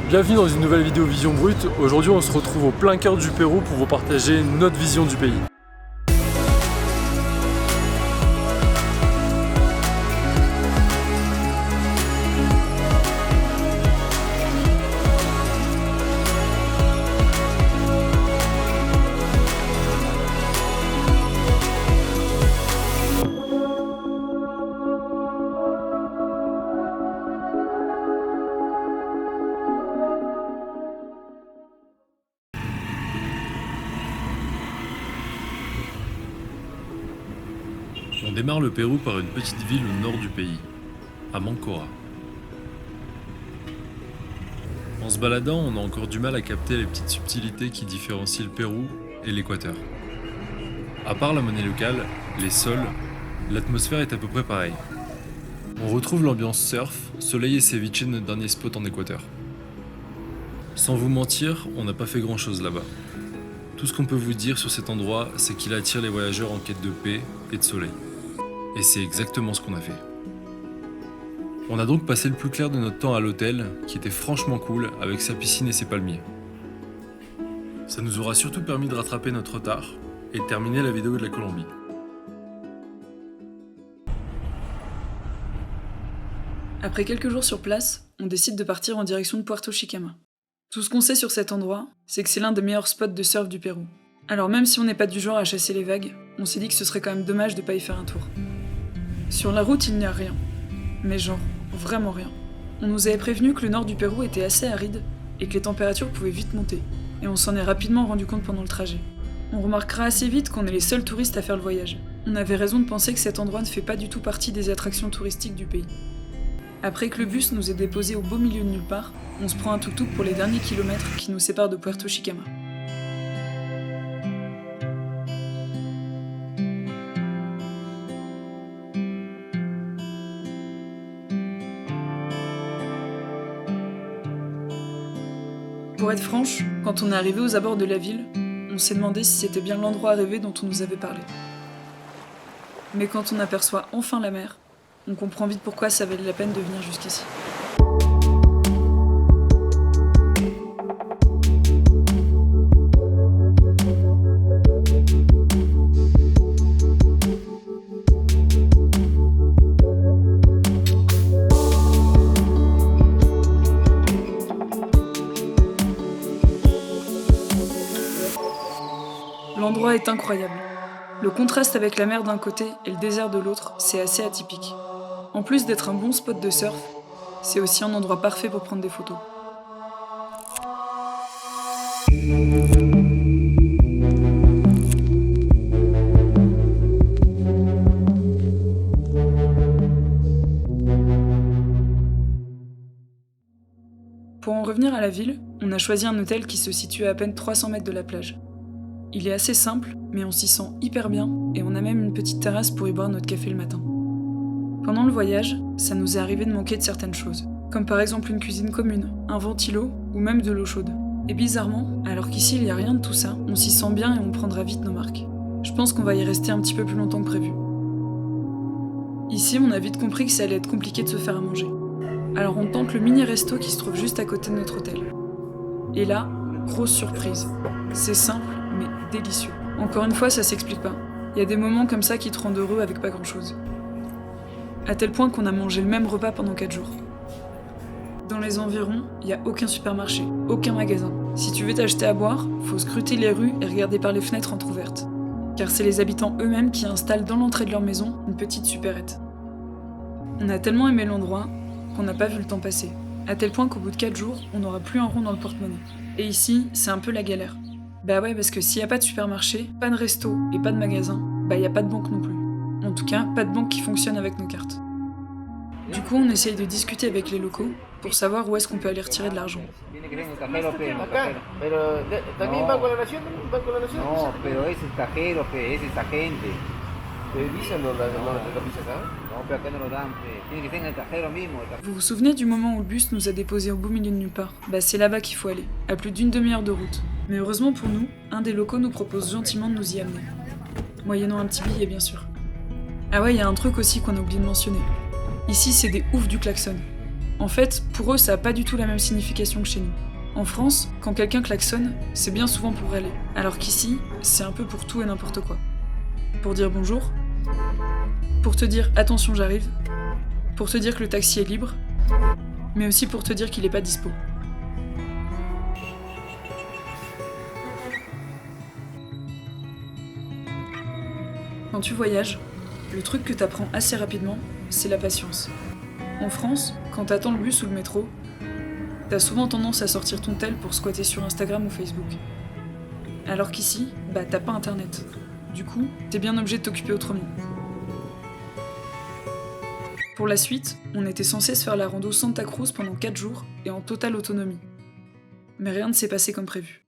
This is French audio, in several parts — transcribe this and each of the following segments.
Bienvenue dans une nouvelle vidéo Vision Brute. Aujourd'hui on se retrouve au plein cœur du Pérou pour vous partager notre vision du pays. On démarre le Pérou par une petite ville au nord du pays, à Mancora. En se baladant, on a encore du mal à capter les petites subtilités qui différencient le Pérou et l'Équateur. À part la monnaie locale, les sols, l'atmosphère est à peu près pareille. On retrouve l'ambiance surf, soleil et ceviche de notre dernier spot en Équateur. Sans vous mentir, on n'a pas fait grand chose là-bas. Tout ce qu'on peut vous dire sur cet endroit, c'est qu'il attire les voyageurs en quête de paix et de soleil. Et c'est exactement ce qu'on a fait. On a donc passé le plus clair de notre temps à l'hôtel, qui était franchement cool, avec sa piscine et ses palmiers. Ça nous aura surtout permis de rattraper notre retard et de terminer la vidéo de la Colombie. Après quelques jours sur place, on décide de partir en direction de Puerto Chicama. Tout ce qu'on sait sur cet endroit, c'est que c'est l'un des meilleurs spots de surf du Pérou. Alors même si on n'est pas du genre à chasser les vagues, on s'est dit que ce serait quand même dommage de pas y faire un tour. Sur la route, il n'y a rien. Mais genre, vraiment rien. On nous avait prévenu que le nord du Pérou était assez aride et que les températures pouvaient vite monter. Et on s'en est rapidement rendu compte pendant le trajet. On remarquera assez vite qu'on est les seuls touristes à faire le voyage. On avait raison de penser que cet endroit ne fait pas du tout partie des attractions touristiques du pays. Après que le bus nous ait déposés au beau milieu de nulle part, on se prend un tuk-tuk pour les derniers kilomètres qui nous séparent de Puerto Chicama. Pour être franche, quand on est arrivé aux abords de la ville, on s'est demandé si c'était bien l'endroit rêvé dont on nous avait parlé. Mais quand on aperçoit enfin la mer, on comprend vite pourquoi ça valait la peine de venir jusqu'ici. L'endroit est incroyable. Le contraste avec la mer d'un côté et le désert de l'autre, c'est assez atypique. En plus d'être un bon spot de surf, c'est aussi un endroit parfait pour prendre des photos. Pour en revenir à la ville, on a choisi un hôtel qui se situe à peine 300 mètres de la plage. Il est assez simple, mais on s'y sent hyper bien et on a même une petite terrasse pour y boire notre café le matin. Pendant le voyage, ça nous est arrivé de manquer de certaines choses, comme par exemple une cuisine commune, un ventilo ou même de l'eau chaude. Et bizarrement, alors qu'ici il n'y a rien de tout ça, on s'y sent bien et on prendra vite nos marques. Je pense qu'on va y rester un petit peu plus longtemps que prévu. Ici, on a vite compris que ça allait être compliqué de se faire à manger. Alors on tente le mini-resto qui se trouve juste à côté de notre hôtel. Et là, grosse surprise. C'est simple, mais délicieux. Encore une fois, ça s'explique pas. Il y a des moments comme ça qui te rendent heureux avec pas grand-chose. À tel point qu'on a mangé le même repas pendant 4 jours. Dans les environs, il n'y a aucun supermarché, aucun magasin. Si tu veux t'acheter à boire, faut scruter les rues et regarder par les fenêtres entrouvertes. Car c'est les habitants eux-mêmes qui installent dans l'entrée de leur maison une petite supérette. On a tellement aimé l'endroit qu'on n'a pas vu le temps passer. À tel point qu'au bout de 4 jours, on n'aura plus un rond dans le porte-monnaie. Et ici, c'est un peu la galère. Bah ouais, parce que s'il n'y a pas de supermarché, pas de resto et pas de magasin, bah il n'y a pas de banque non plus. En tout cas, pas de banque qui fonctionne avec nos cartes. Du coup, on essaye de discuter avec les locaux pour savoir où est-ce qu'on peut aller retirer de l'argent. Vous vous souvenez du moment où le bus nous a déposés au beau milieu de nulle part? Bah c'est là-bas qu'il faut aller, à plus d'une demi-heure de route. Mais heureusement pour nous, un des locaux nous propose gentiment de nous y amener. Moyennant un petit billet bien sûr. Ah ouais, il y a un truc aussi qu'on a oublié de mentionner. Ici c'est des oufs du klaxon. En fait, pour eux, ça n'a pas du tout la même signification que chez nous. En France, quand quelqu'un klaxonne, c'est bien souvent pour râler, alors qu'ici, c'est un peu pour tout et n'importe quoi. Pour dire bonjour, pour te dire attention j'arrive, pour te dire que le taxi est libre, mais aussi pour te dire qu'il est pas dispo. Quand tu voyages, le truc que t'apprends assez rapidement, c'est la patience. En France, quand t'attends le bus ou le métro, t'as souvent tendance à sortir ton tel pour squatter sur Instagram ou Facebook. Alors qu'ici, t'as pas internet. Du coup, t'es bien obligé de t'occuper autrement. Pour la suite, on était censé se faire la rando Santa Cruz pendant 4 jours et en totale autonomie. Mais rien ne s'est passé comme prévu.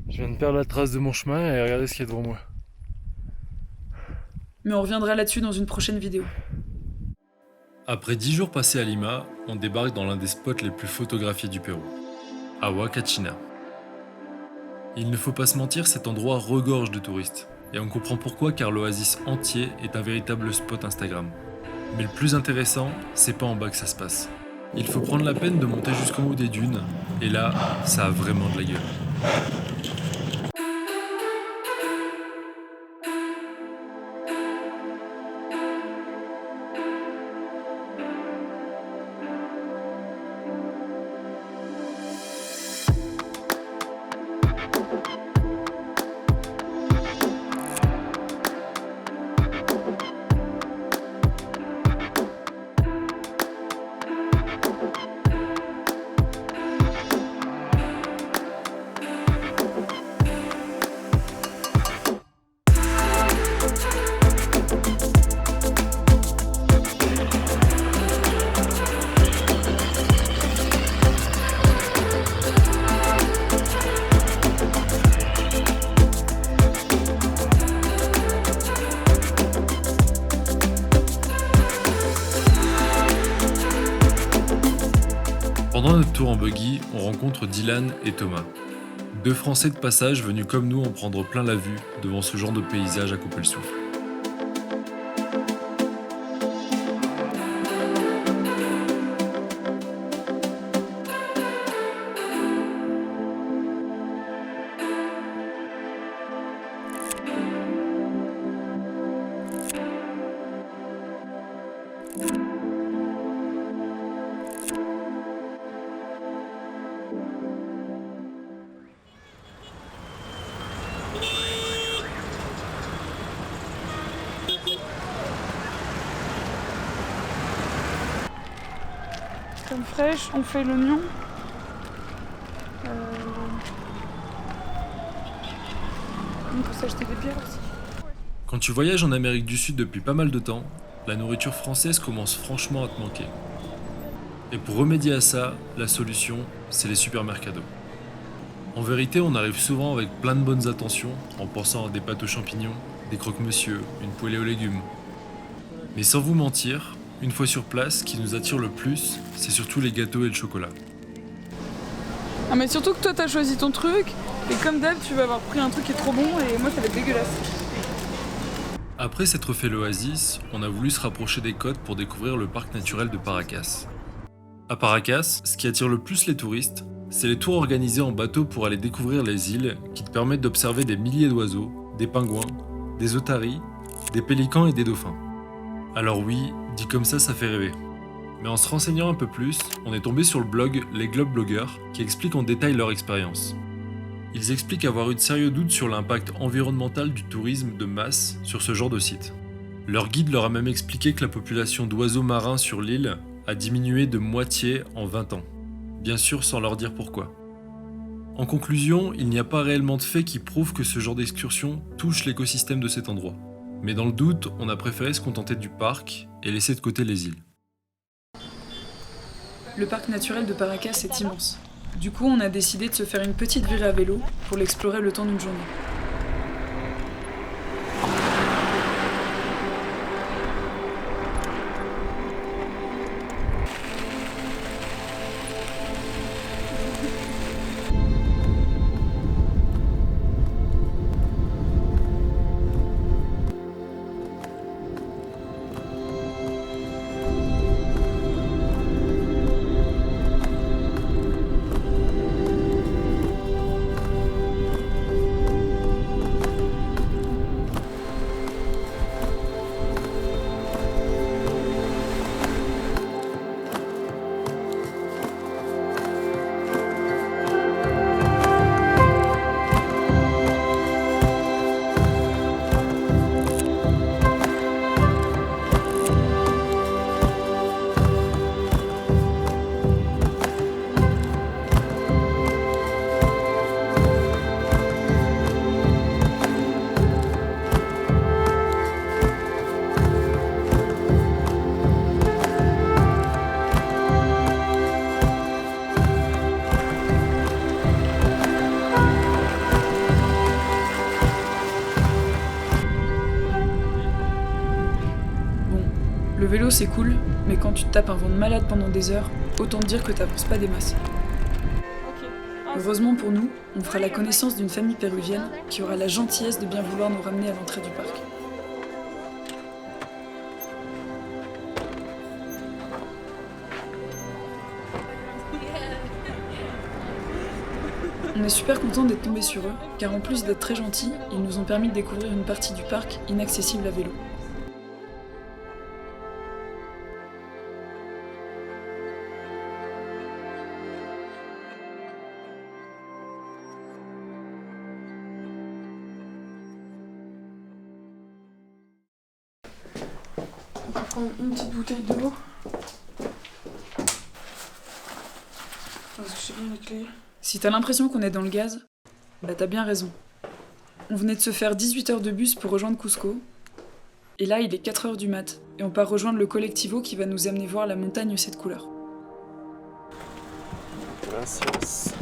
Je viens de perdre la trace de mon chemin et regardez ce qu'il y a devant moi. Mais on reviendra là-dessus dans une prochaine vidéo. Après 10 jours passés à Lima, on débarque dans l'un des spots les plus photographiés du Pérou, à Huacachina. Il ne faut pas se mentir, cet endroit regorge de touristes. Et on comprend pourquoi, car l'oasis entier est un véritable spot Instagram. Mais le plus intéressant, c'est pas en bas que ça se passe. Il faut prendre la peine de monter jusqu'en haut des dunes, et là, ça a vraiment de la gueule. Pendant notre tour en buggy, on rencontre Dylan et Thomas. 2 Français de passage venus comme nous en prendre plein la vue devant ce genre de paysage à couper le souffle. Crème fraîche, on fait l'oignon. On peut s'acheter des bières aussi. Quand tu voyages en Amérique du Sud depuis pas mal de temps, la nourriture française commence franchement à te manquer. Et pour remédier à ça, la solution, c'est les supermercados. En vérité, on arrive souvent avec plein de bonnes intentions, en pensant à des pâtes aux champignons, des croque-monsieur, une poêlée aux légumes. Mais sans vous mentir, une fois sur place, ce qui nous attire le plus, c'est surtout les gâteaux et le chocolat. Ah mais surtout que toi t'as choisi ton truc, et comme d'hab tu vas avoir pris un truc qui est trop bon et moi ça va être dégueulasse. Après s'être fait l'oasis, on a voulu se rapprocher des côtes pour découvrir le parc naturel de Paracas. À Paracas, ce qui attire le plus les touristes, c'est les tours organisés en bateau pour aller découvrir les îles qui te permettent d'observer des milliers d'oiseaux, des pingouins, des otaries, des pélicans et des dauphins. Alors oui, dit comme ça fait rêver. Mais en se renseignant un peu plus, on est tombé sur le blog Les Globe Bloggers qui expliquent en détail leur expérience. Ils expliquent avoir eu de sérieux doutes sur l'impact environnemental du tourisme de masse sur ce genre de site. Leur guide leur a même expliqué que la population d'oiseaux marins sur l'île a diminué de moitié en 20 ans. Bien sûr sans leur dire pourquoi. En conclusion, il n'y a pas réellement de faits qui prouvent que ce genre d'excursion touche l'écosystème de cet endroit. Mais dans le doute, on a préféré se contenter du parc et laisser de côté les îles. Le parc naturel de Paracas est immense. Du coup, on a décidé de se faire une petite virée à vélo pour l'explorer le temps d'une journée. vélo c'est cool, mais quand tu te tapes un vent de malade pendant des heures, autant te dire que t'avances pas des masses. Heureusement pour nous, on fera la connaissance d'une famille péruvienne qui aura la gentillesse de bien vouloir nous ramener à l'entrée du parc. On est super content d'être tombés sur eux, car en plus d'être très gentils, ils nous ont permis de découvrir une partie du parc inaccessible à vélo. On va prendre une petite bouteille d'eau. Parce que j'ai bien les clés. Si t'as l'impression qu'on est dans le gaz, bah t'as bien raison. On venait de se faire 18 heures de bus pour rejoindre Cusco, et là il est 4 heures du mat, et on part rejoindre le collectivo qui va nous amener voir la montagne aux 7 couleurs. Gracias.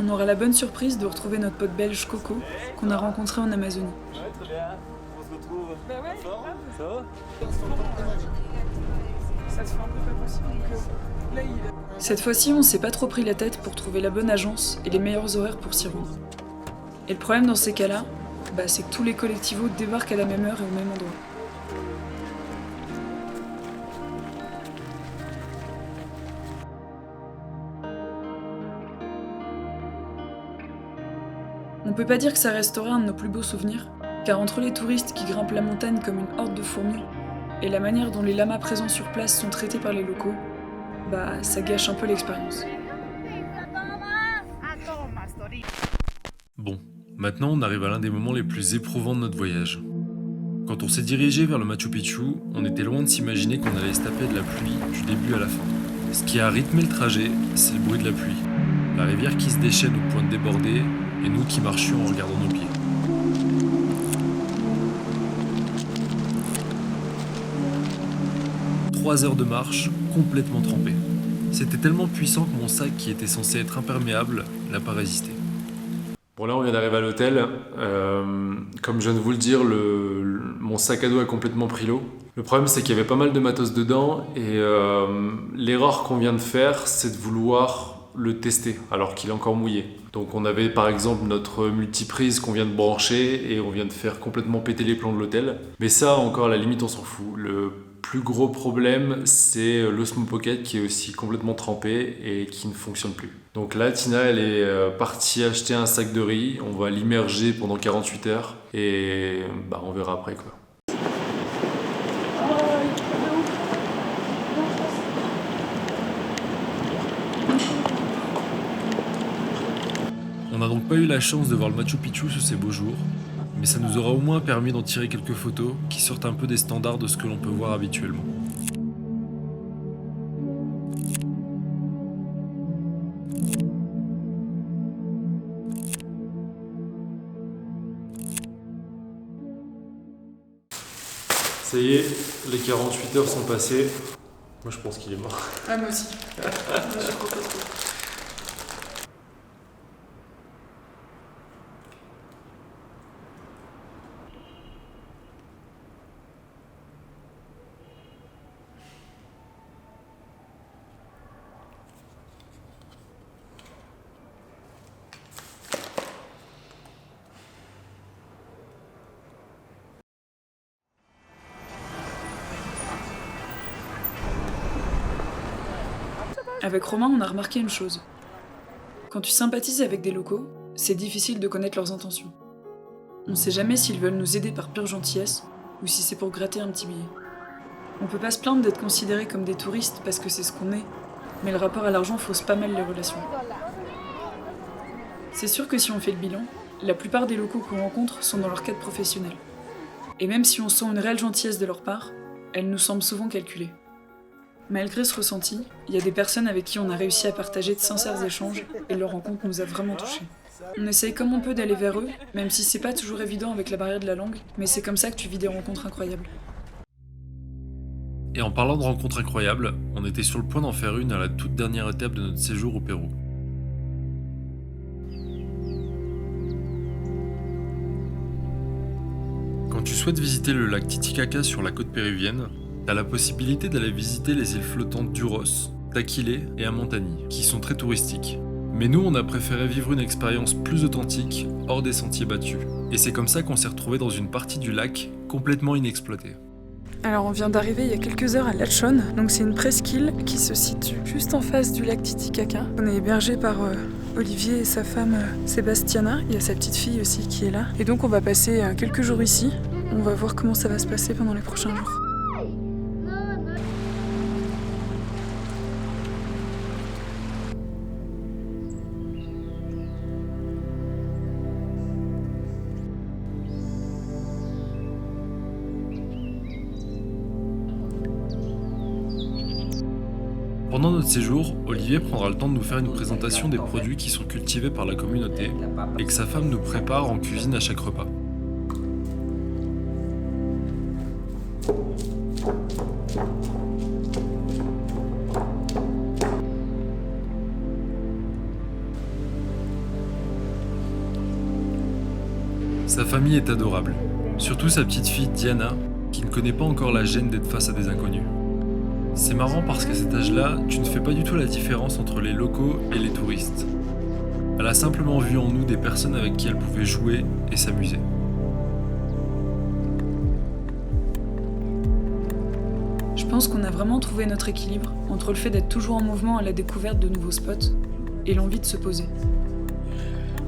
On aura la bonne surprise de retrouver notre pote belge Coco, qu'on a rencontré en Amazonie. Ouais, très bien. On se retrouve. Bah ouais, Ça va? ça se fait un peu pas possible. Donc là, Cette fois-ci, on s'est pas trop pris la tête pour trouver la bonne agence et les meilleurs horaires pour s'y rendre. Et le problème dans ces cas-là, bah, c'est que tous les collectivos débarquent à la même heure et au même endroit. On peut pas dire que ça restera un de nos plus beaux souvenirs, car entre les touristes qui grimpent la montagne comme une horde de fourmis et la manière dont les lamas présents sur place sont traités par les locaux, bah ça gâche un peu l'expérience. Bon, maintenant on arrive à l'un des moments les plus éprouvants de notre voyage. Quand on s'est dirigé vers le Machu Picchu, on était loin de s'imaginer qu'on allait se taper de la pluie du début à la fin. Ce qui a rythmé le trajet, c'est le bruit de la pluie. La rivière qui se déchaîne au point de déborder, et nous qui marchions en regardant nos pieds. Trois heures de marche, complètement trempé. C'était tellement puissant que mon sac, qui était censé être imperméable, n'a pas résisté. Bon, là on vient d'arriver à l'hôtel. Comme je viens de vous le dire, mon sac à dos a complètement pris l'eau. Le problème c'est qu'il y avait pas mal de matos dedans et l'erreur qu'on vient de faire, c'est de vouloir le tester alors qu'il est encore mouillé. Donc on avait par exemple notre multiprise qu'on vient de brancher et on vient de faire complètement péter les plombs de l'hôtel. Mais ça encore à la limite on s'en fout. Le plus gros problème c'est l'Osmo Pocket qui est aussi complètement trempé et qui ne fonctionne plus. Donc là Tina elle est partie acheter un sac de riz, on va l'immerger pendant 48 heures et bah, on verra après quoi. On n'a donc pas eu la chance de voir le Machu Picchu sous ces beaux jours, mais ça nous aura au moins permis d'en tirer quelques photos qui sortent un peu des standards de ce que l'on peut voir habituellement. Ça y est, les 48 heures sont passées. Moi je pense qu'il est mort. Ah, moi aussi. Moi, je crois pas trop. Avec Romain, on a remarqué une chose. Quand tu sympathises avec des locaux, c'est difficile de connaître leurs intentions. On sait jamais s'ils veulent nous aider par pure gentillesse ou si c'est pour gratter un petit billet. On peut pas se plaindre d'être considérés comme des touristes parce que c'est ce qu'on est, mais le rapport à l'argent fausse pas mal les relations. C'est sûr que si on fait le bilan, la plupart des locaux qu'on rencontre sont dans leur cadre professionnel. Et même si on sent une réelle gentillesse de leur part, elle nous semble souvent calculée. Malgré ce ressenti, il y a des personnes avec qui on a réussi à partager de sincères échanges et leur rencontre nous a vraiment touchés. On essaye comme on peut d'aller vers eux, même si c'est pas toujours évident avec la barrière de la langue, mais c'est comme ça que tu vis des rencontres incroyables. Et en parlant de rencontres incroyables, on était sur le point d'en faire une à la toute dernière étape de notre séjour au Pérou. souhaites visiter le lac Titicaca sur la côte péruvienne, t'as la possibilité d'aller visiter les îles flottantes d'Uros, d'Aquilée et Amantani, qui sont très touristiques. Mais nous, on a préféré vivre une expérience plus authentique, hors des sentiers battus. Et c'est comme ça qu'on s'est retrouvé dans une partie du lac complètement inexploitée. Alors on vient d'arriver il y a quelques heures à Lachon, donc c'est une presqu'île qui se situe juste en face du lac Titicaca. On est hébergé par Olivier et sa femme Sébastiana, il y a sa petite fille aussi qui est là. Et donc on va passer quelques jours ici, on va voir comment ça va se passer pendant les prochains jours. Pendant notre séjour, Olivier prendra le temps de nous faire une présentation des produits qui sont cultivés par la communauté et que sa femme nous prépare en cuisine à chaque repas. Sa famille est adorable, surtout sa petite fille Diana, qui ne connaît pas encore la gêne d'être face à des inconnus. C'est marrant parce qu'à cet âge-là, tu ne fais pas du tout la différence entre les locaux et les touristes. Elle a simplement vu en nous des personnes avec qui elle pouvait jouer et s'amuser. Je pense qu'on a vraiment trouvé notre équilibre entre le fait d'être toujours en mouvement à la découverte de nouveaux spots et l'envie de se poser.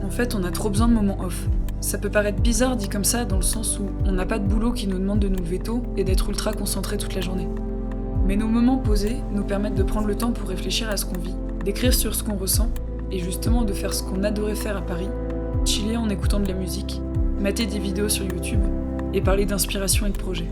En fait, on a trop besoin de moments off. Ça peut paraître bizarre dit comme ça dans le sens où on n'a pas de boulot qui nous demande de nous lever tôt et d'être ultra concentré toute la journée. Mais nos moments posés nous permettent de prendre le temps pour réfléchir à ce qu'on vit, d'écrire sur ce qu'on ressent, et justement de faire ce qu'on adorait faire à Paris, chiller en écoutant de la musique, mater des vidéos sur YouTube, et parler d'inspiration et de projets.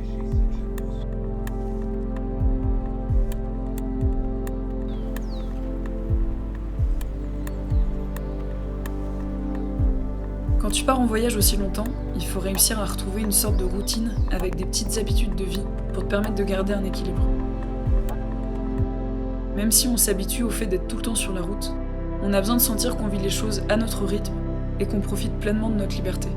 Quand tu pars en voyage aussi longtemps, il faut réussir à retrouver une sorte de routine avec des petites habitudes de vie pour te permettre de garder un équilibre. Même si on s'habitue au fait d'être tout le temps sur la route, on a besoin de sentir qu'on vit les choses à notre rythme et qu'on profite pleinement de notre liberté.